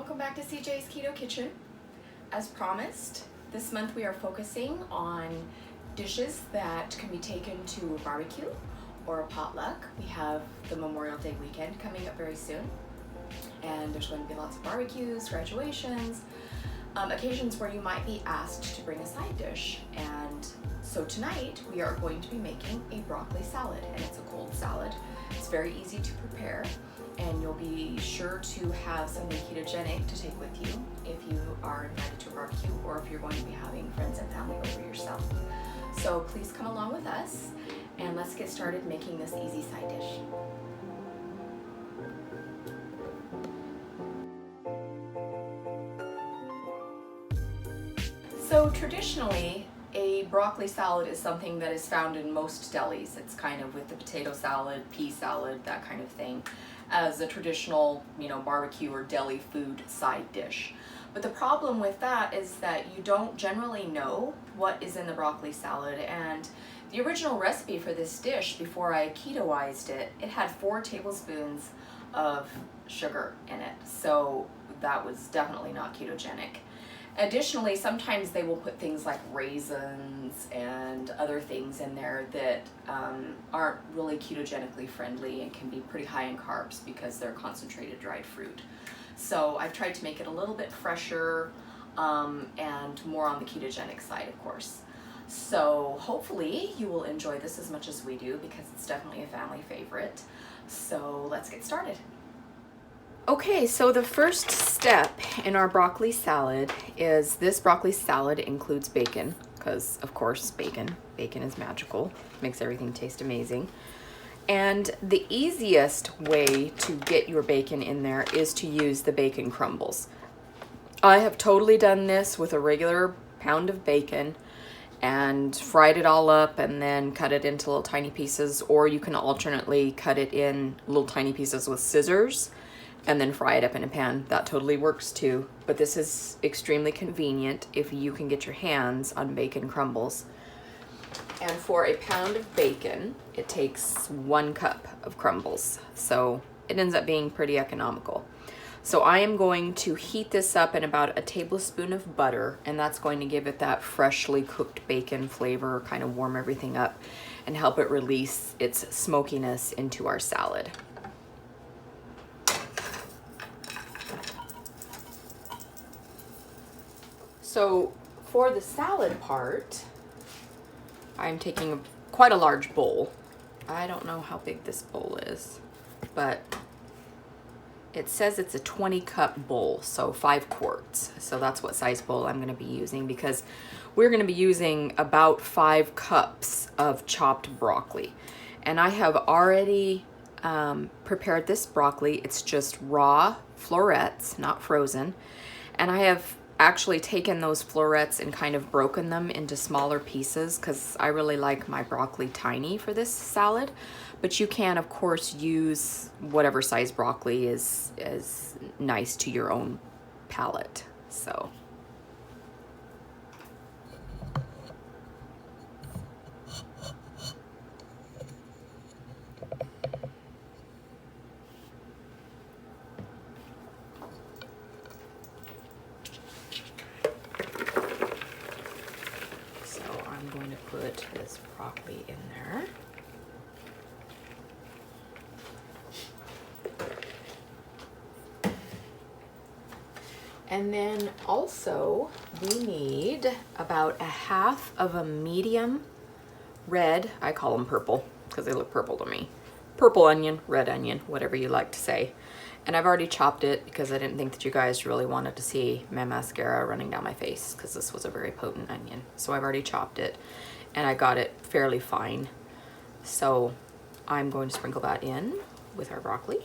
welcome back to CJ's Keto Kitchen. As promised, this month we are focusing on dishes that can be taken to a barbecue or a potluck. We have the Memorial Day weekend coming up very soon, and there's going to be lots of barbecues, graduations, occasions where you might be asked to bring a side dish. And so tonight we are going to be making a broccoli salad, and it's a cold salad. It's very easy to prepare, and you'll be sure to have something ketogenic to take with you if you are invited to a barbecue or if you're going to be having friends and family over yourself. So please come along with us and let's get started making this easy side dish. So traditionally, a broccoli salad is something that is found in most delis. It's kind of with the potato salad, pea salad, that kind of thing, as a traditional, barbecue or deli food side dish. But the problem with that is that you don't generally know what is in the broccoli salad. And the original recipe for this dish, before I ketoized it, it had 4 tablespoons of sugar in it. So that was definitely not ketogenic. Additionally, sometimes they will put things like raisins and other things in there that aren't really ketogenically friendly and can be pretty high in carbs because they're concentrated dried fruit. So I've tried to make it a little bit fresher and more on the ketogenic side, of course. So hopefully you will enjoy this as much as we do because it's definitely a family favorite. So let's get started. Okay, so the first step in our broccoli salad is this broccoli salad includes bacon, because of course bacon is magical, makes everything taste amazing. And the easiest way to get your bacon in there is to use the bacon crumbles. I have totally done this with a regular pound of bacon and fried it all up and then cut it into little tiny pieces, or you can alternately cut it in little tiny pieces with scissors and then fry it up in a pan. That totally works too, but this is extremely convenient if you can get your hands on bacon crumbles. And for a pound of bacon, it takes 1 cup of crumbles, so it ends up being pretty economical. So I am going to heat this up in about a tablespoon of butter, and that's going to give it that freshly cooked bacon flavor, kind of warm everything up and help it release its smokiness into our salad. So for the salad part, I'm taking quite a large bowl. I don't know how big this bowl is, but it says it's a 20-cup bowl, so 5 quarts. So that's what size bowl I'm going to be using because we're going to be using about 5 cups of chopped broccoli. And I have already prepared this broccoli. It's just raw florets, not frozen. And I have actually taken those florets and kind of broken them into smaller pieces because I really like my broccoli tiny for this salad. But you can, of course, use whatever size broccoli is nice to your own palate. So I'm going to put this broccoli in there. And then also we need about 1/2 of a medium red, I call them purple because they look purple to me. Purple onion, red onion, whatever you like to say. And I've already chopped it because I didn't think that you guys really wanted to see my mascara running down my face because this was a very potent onion. So I've already chopped it and I got it fairly fine. So I'm going to sprinkle that in with our broccoli.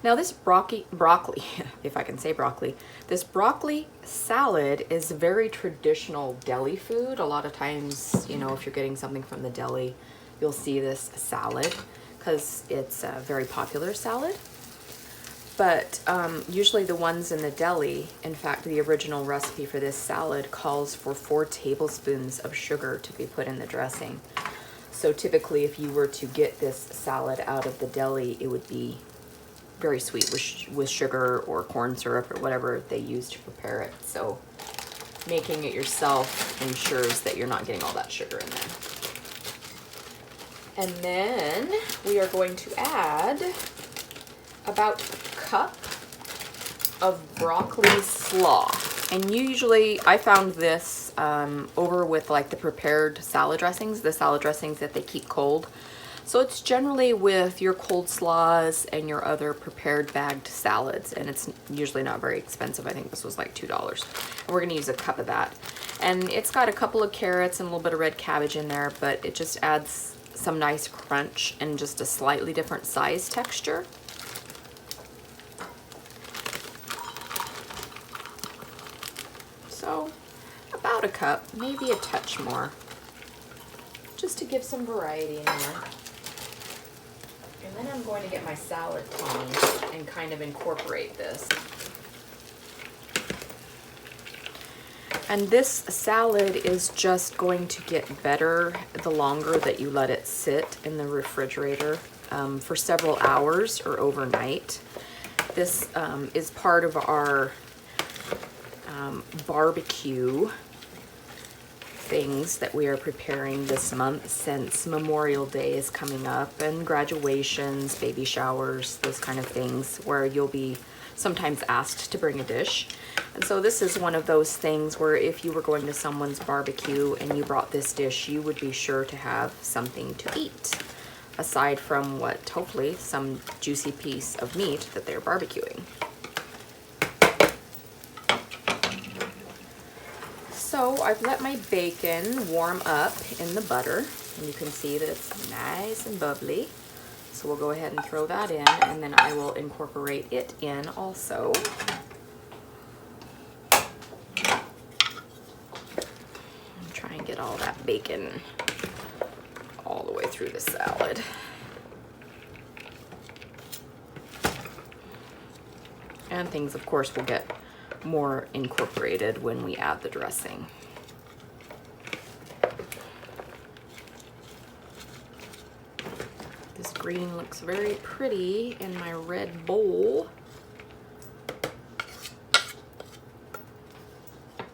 Now this broccoli, if I can say broccoli, this broccoli salad is very traditional deli food. A lot of times, if you're getting something from the deli, you'll see this salad because it's a very popular salad. But usually the ones in the deli, in fact, the original recipe for this salad calls for 4 tablespoons of sugar to be put in the dressing. So typically if you were to get this salad out of the deli, it would be very sweet with sugar or corn syrup or whatever they use to prepare it. So making it yourself ensures that you're not getting all that sugar in there. And then we are going to add about a cup of broccoli slaw. And usually I found this over with like the prepared salad dressings, the salad dressings that they keep cold. So it's generally with your cold slaws and your other prepared bagged salads, and it's usually not very expensive. I think this was like $2. And we're gonna use a cup of that. And it's got a couple of carrots and a little bit of red cabbage in there, but it just adds some nice crunch and just a slightly different size texture. So about a cup, maybe a touch more, just to give some variety in there. And then I'm going to get my salad tongs and kind of incorporate this. And this salad is just going to get better the longer that you let it sit in the refrigerator for several hours or overnight. This is part of our barbecue things that we are preparing this month, since Memorial Day is coming up, and graduations, baby showers, those kind of things, where you'll be sometimes asked to bring a dish. And so this is one of those things where if you were going to someone's barbecue and you brought this dish, you would be sure to have something to eat, aside from what, hopefully, some juicy piece of meat that they're barbecuing. So I've let my bacon warm up in the butter, and you can see that it's nice and bubbly. So we'll go ahead and throw that in, and then I will incorporate it in also. And try and get all that bacon all the way through the salad. And things, of course, will get more incorporated when we add the dressing. This green looks very pretty in my red bowl.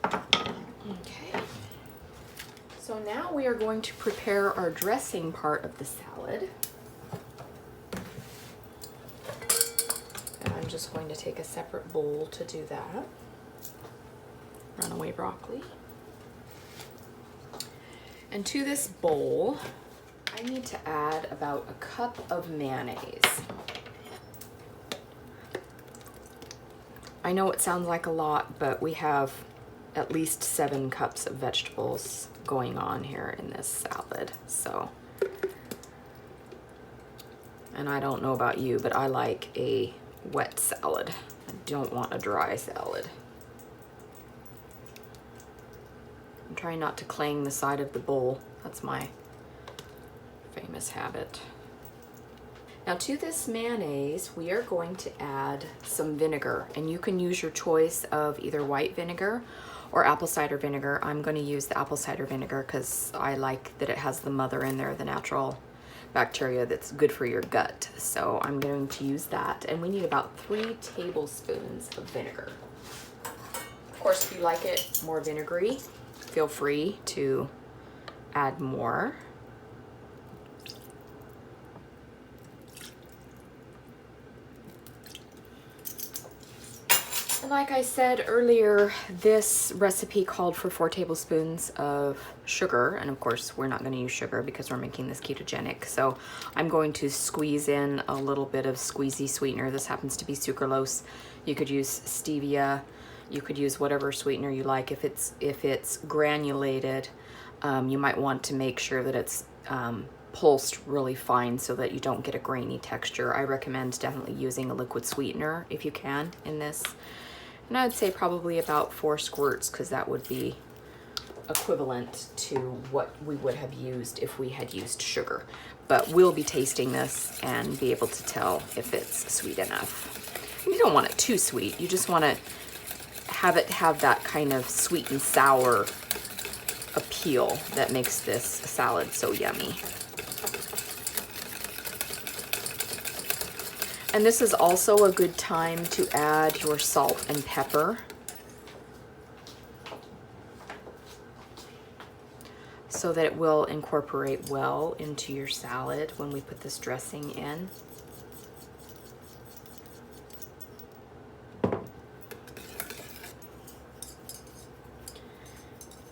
Okay. So now we are going to prepare our dressing part of the salad. And I'm just going to take a separate bowl to do that. Runaway broccoli. And to this bowl, I need to add about a cup of mayonnaise. I know it sounds like a lot, but we have at least 7 cups of vegetables going on here in this salad. So, and I don't know about you, but I like a wet salad. I don't want a dry salad. I'm trying not to clang the side of the bowl. That's my famous habit. Now to this mayonnaise, we are going to add some vinegar, and you can use your choice of either white vinegar or apple cider vinegar. I'm going to use the apple cider vinegar because I like that it has the mother in there, the natural bacteria that's good for your gut. So I'm going to use that, and we need about 3 tablespoons of vinegar. Of course, if you like it more vinegary, feel free to add more. And like I said earlier, this recipe called for 4 tablespoons of sugar, and of course we're not going to use sugar because we're making this ketogenic. So I'm going to squeeze in a little bit of squeezy sweetener. This happens to be sucralose. You could use stevia. You could use whatever sweetener you like. If it's granulated, you might want to make sure that it's pulsed really fine so that you don't get a grainy texture. I recommend definitely using a liquid sweetener if you can in this. And I'd say probably about 4 squirts, because that would be equivalent to what we would have used if we had used sugar. But we'll be tasting this and be able to tell if it's sweet enough. And you don't want it too sweet. You just want to have it have that kind of sweet and sour appeal that makes this salad so yummy. And this is also a good time to add your salt and pepper. So that it will incorporate well into your salad when we put this dressing in.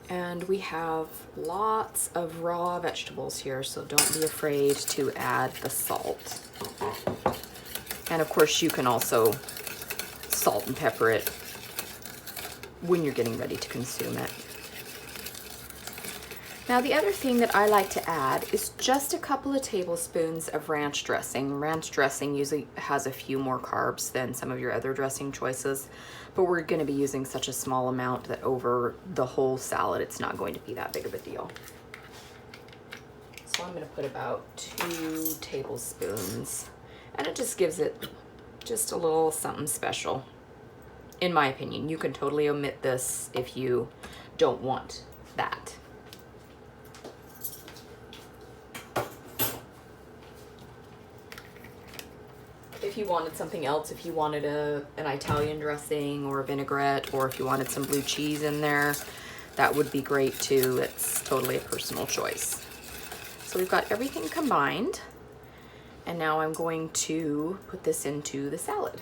And we have lots of raw vegetables here, so don't be afraid to add the salt. And of course you can also salt and pepper it when you're getting ready to consume it. Now the other thing that I like to add is just a couple of tablespoons of ranch dressing. Ranch dressing usually has a few more carbs than some of your other dressing choices, but we're going to be using such a small amount that over the whole salad it's not going to be that big of a deal. So I'm going to put about 2 tablespoons, and it just gives it just a little something special, in my opinion. You can totally omit this if you don't want that. If you wanted something else, if you wanted an Italian dressing or a vinaigrette, or if you wanted some blue cheese in there, that would be great too. It's totally a personal choice. So we've got everything combined, and now I'm going to put this into the salad.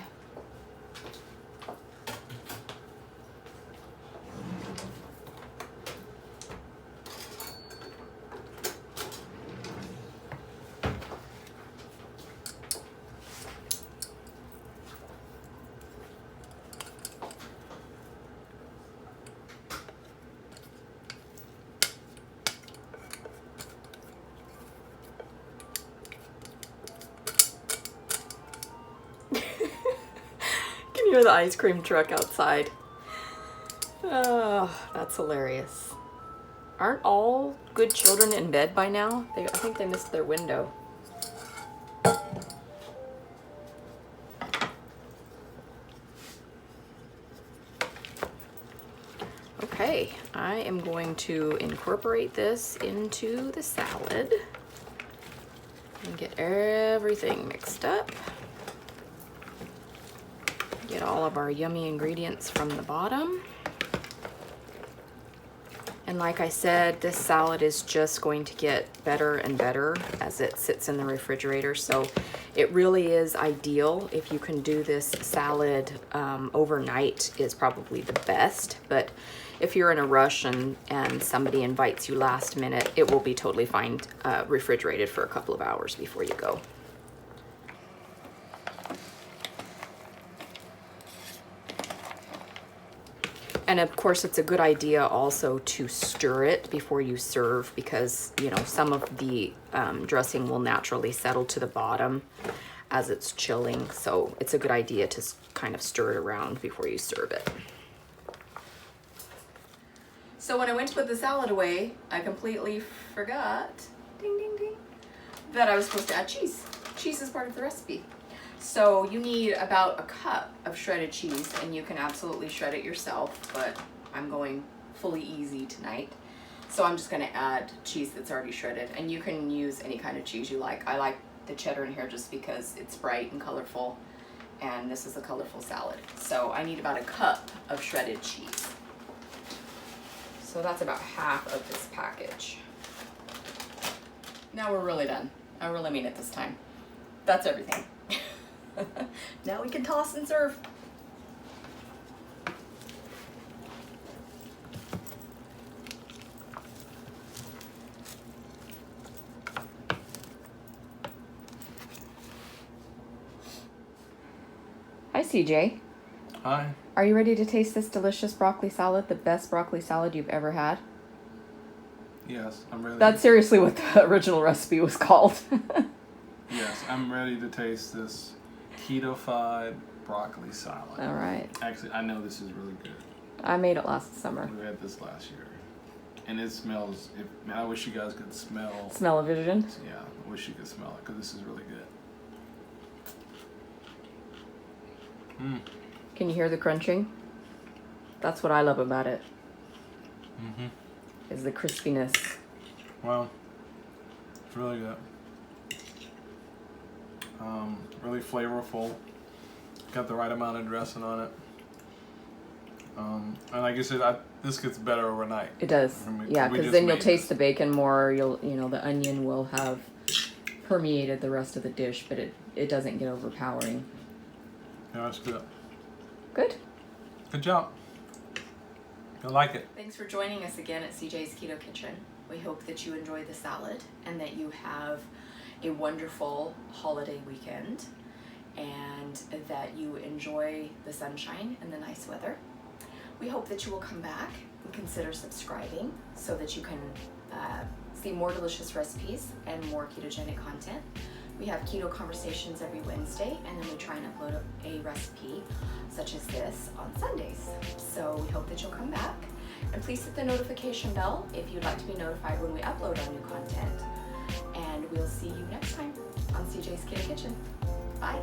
You hear the ice cream truck outside. Oh, that's hilarious. Aren't all good children in bed by now? I think they missed their window. Okay, I am going to incorporate this into the salad and get everything mixed up. Get all of our yummy ingredients from the bottom. And like I said, this salad is just going to get better and better as it sits in the refrigerator. So it really is ideal. If you can do this salad overnight is probably the best. But if you're in a rush and somebody invites you last minute, it will be totally fine refrigerated for a couple of hours before you go. And of course, it's a good idea also to stir it before you serve, because, you know, some of the dressing will naturally settle to the bottom as it's chilling. So it's a good idea to kind of stir it around before you serve it. So when I went to put the salad away, I completely forgot, ding, ding, ding, that I was supposed to add cheese. Cheese is part of the recipe. So you need about a cup of shredded cheese, and you can absolutely shred it yourself, but I'm going fully easy tonight. So I'm just gonna add cheese that's already shredded, and you can use any kind of cheese you like. I like the cheddar in here just because it's bright and colorful, and this is a colorful salad. So I need about a cup of shredded cheese. So that's about half of this package. Now we're really done. I really mean it this time. That's everything. Now we can toss and serve. Hi, CJ. Hi. Are you ready to taste this delicious broccoli salad, the best broccoli salad you've ever had? Yes, I'm ready. That's seriously what the original recipe was called. Yes, I'm ready to taste this Ketofied broccoli salad. All right. Actually, I know this is really good. I made it last summer. We had this last year. And it smells, man, I wish you guys could smell. Smell-o-vision? Yeah, I wish you could smell it, because this is really good. Mmm. Can you hear the crunching? That's what I love about it. Mm-hmm. Is the crispiness. Wow. It's really good. Really flavorful. Got the right amount of dressing on it. And like you said, this gets better overnight. It does. Yeah, because then you'll taste the bacon more. The onion will have permeated the rest of the dish, but it doesn't get overpowering. Yeah, that's good. Good. Good job. I like it. Thanks for joining us again at CJ's Keto Kitchen. We hope that you enjoy the salad and that you have a wonderful holiday weekend and that you enjoy the sunshine and the nice weather. We hope that you will come back and consider subscribing so that you can see more delicious recipes and more ketogenic content. We have keto conversations every Wednesday, and then we try and upload a recipe such as this on Sundays. So we hope that you'll come back, and please hit the notification bell if you'd like to be notified when we upload our new content. And we'll see you next time on CJ's Keto Kitchen. Bye.